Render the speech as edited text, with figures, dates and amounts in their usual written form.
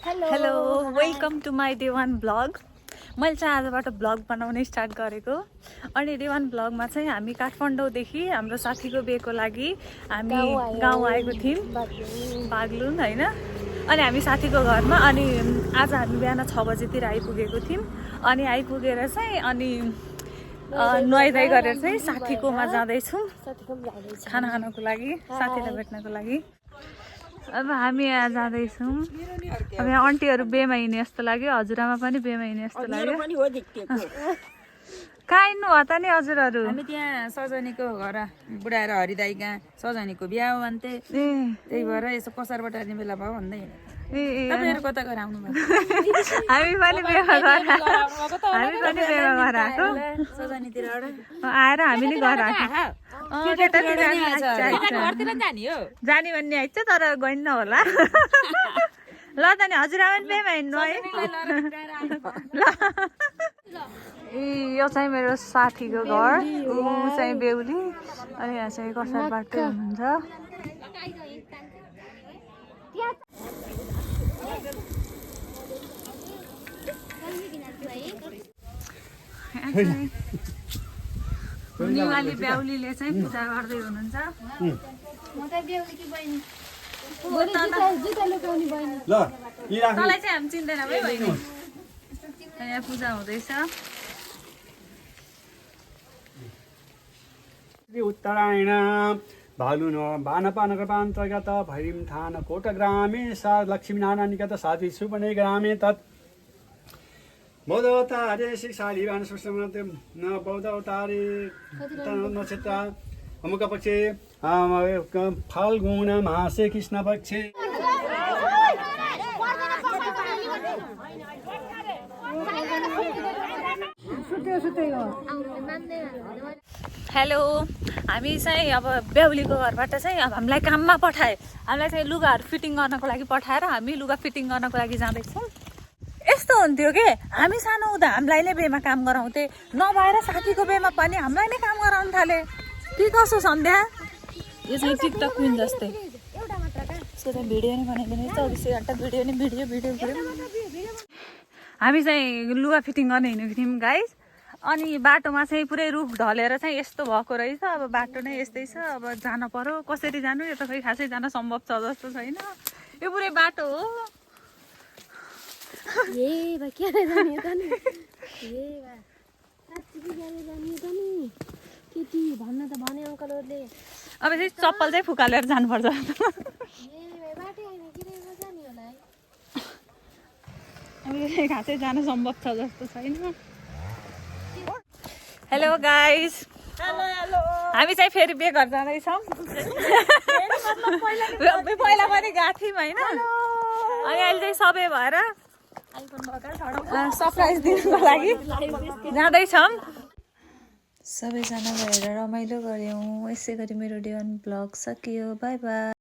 Hello welcome to my day one blog. मैले चाहिँ आजबाट blog बनाउने स्टार्ट गरेको। अनि डे वान ब्लगमा चाहिँ हामी काठमाडौँदेखि हाम्रो साथीको बिहेको लागि हामी गाउँ आएको थियौँ, बागलुङ होइन। अनि हामी साथीको घरमा अनि आज हामी बिहान 6 बजेतिर आइपुगेको थियौँ। अनि आइपुगेर चाहिँ अनि नुहाइधुवाइ गरेर चाहिँ साथीकोमा जाँदैछौँ खाना खानको लागि, साथीलाई भेट्नको लागि। अब हामी यहाँ जाँदैछौँ। अब यहाँ आन्टीहरू बेमा हिँड्ने जस्तो लाग्यो, हजुरआमा पनि बेमा हिँड्ने जस्तो लाग्यो। कहाँ हिँड्नु हो त नि हजुरहरू? हामी त्यहाँ सजनीको घर बुढा र हरिदाई कहाँ सजनीको बिहा हो भन्थे, त्यही भएर यसो कसारबाट हेर्ने बेला भयो भन्दै तपाईँहरू कता गएर आउनु भएको? हामी पनि बेमा घर आएको, सजनीतिर आएर हामी नि घर आएको। जाने भन्ने आइछ तर गइन होला। ल त नि हजुरआमा पनि बेमा हिँड्नु है। यो चाहिँ मेरो साथीको घर, ऊ चाहिँ बेहुली, अनि यहाँ चाहिँ कसारबाट हुनुहुन्छ। निवाली बेहुलीले चाहिँ पूजा गर्दै हुनुहुन्छ। तँलाई चाहिँ हामी चिन्दैन है बहिनी। यहाँ पूजा हुँदैछ। उत्तरायण भालुन बानपानगरपान्तर्गत भैरिम थान कोट ग्रामे सा लक्ष्मीनारायण निकट साधि सुबने ग्रामे तत् बौद्धवतारे शिक्षालिवान सुषमते न बौद्धवतारे नक्षत्र अमुक पक्षे फाल्गुन मासे कृष्ण पक्षे। हेलो, हामी चाहिँ अब बेहुलीको घरबाट चाहिँ अब हामीलाई काममा पठाए। हामीलाई चाहिँ लुगाहरू फिटिङ गर्नको लागि पठाएर हामी लुगा फिटिङ गर्नको लागि जाँदैछौँ। यस्तो हुन्थ्यो कि हामी सानो हुँदा हामीलाई नै बेमा काम गराउँथे, नभएर साथीको बेमा पनि हामीलाई नै काम गराउनु थाले। के कसो सन्ध्या? यो चाहिँ टिकटक क्विन जस्तै। यसको चाहिँ भिडियो नै बनाइदिने, 24 घन्टा भिडियो नै भिडियो। हामी चाहिँ लुगा फिटिङ गर्ने हिँडेको थियौँ गाइस। अनि बाटोमा चाहिँ पुरै रुख ढलेर चाहिँ यस्तो भएको रहेछ। अब बाटो नै यस्तै छ, अब जान पर्यो। कसरी जानु, यो त खै खासै जान सम्भव छ जस्तो छैन। यो पुरै बाटो हो। अब चाहिँ चप्पल चाहिँ फुकालेर जानुपर्छ। खासै जान सम्भव छ जस्तो छैन। हेलो गाइस, हामी चाहिँ फेरि बेघर जाँदैछौँ। पहिला पनि गएको थियौँ होइन। अनि अहिले चाहिँ सबै भएर सरप्राइज दिनुको लागि जाँदैछौँ। सबैजना भएर रमाइलो गऱ्यौँ। यसै गरी मेरो डे वान ब्लग सकियो। By by.